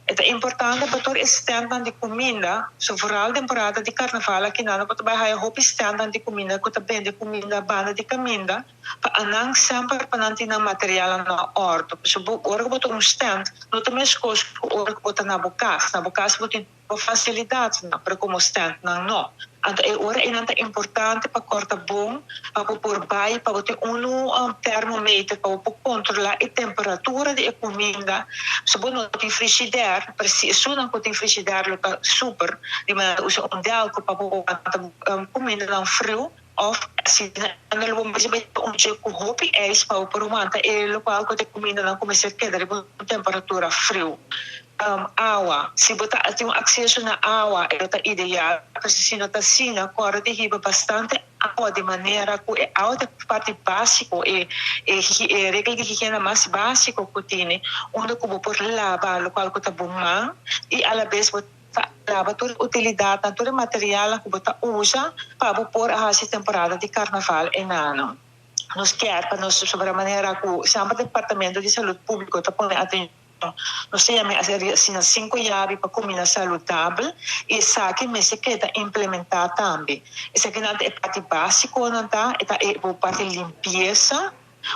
É importante para todo stand de comida, so vooral temporada de carnaval aqui na para trabalhar hope stand de comida, que também de comida banda de comida, para anang sempre para não ter material na horta. So ora botar stand, não tem mais coisa ora botar na bocas botar facilidade para como stand não. Então é ora é importante para cortar bom, para pôr baixo, para ter termômetro para controlar a temperatura da comida. Se você tem frigideira, se não tem frigideira, super, de maneira usa álcool para pôr comida não frio. Of assim, não vou mais bem dia com roupa é isso para o manta e local que tem comida não começa a quedar com temperatura frio. Água, se botar tem acesso na água é ideal, porque se não está assim, agora derriba bastante água de maneira que a água é parte básica e regra de higiene mais básica que tem, onde como por lavar local que está bom e à la vez lava toda a utilidade, todo o material que você usa para pôr a temporada de carnaval em ano. Nós queremos, nós sobre a maneira que sempre o Departamento de Saúde Pública está pondo atenção. Nós temos assim 5 chaves para comida saudável e isso que me se quer implementar também. Isso aqui é parte básica, não está? É a parte limpeza.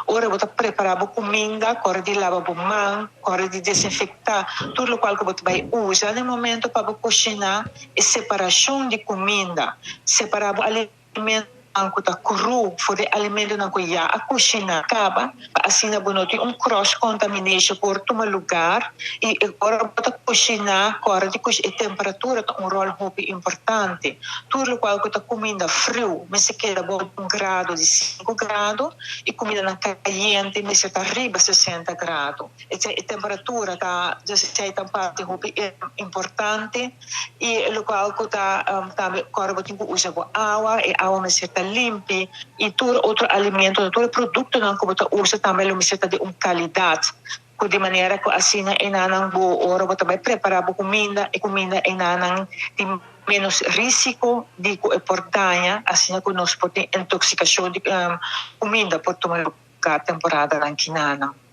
Ora você preparar a comida, corre de lavar a mão, corre de desinfectar, tudo o qual que você vai usar no momento para cozinhar e separação de comida, separar o alimento que está cru, fora alimento não que já a cozinha acaba, assim não tem cross contamination por todo lugar e agora você cozinhar, corre de a temperatura tem rol muito importante, tudo o qual que está comida frio, mas se queda bom 1 grado de 5 graus e comida não caliente, mas está arriba 60 graus. A temperatura está 16 parte muito importante e o qual que está também corre tem que usar água e água mas está limpa e todo outro alimento, todo produto não que você usa também está de uma qualidade de maneira que assim é não boa hora você vai preparar a comida e comida é não tem menos risco de portanha assim que nós podemos intoxicação de comida por tomar lugar temporada na quinana.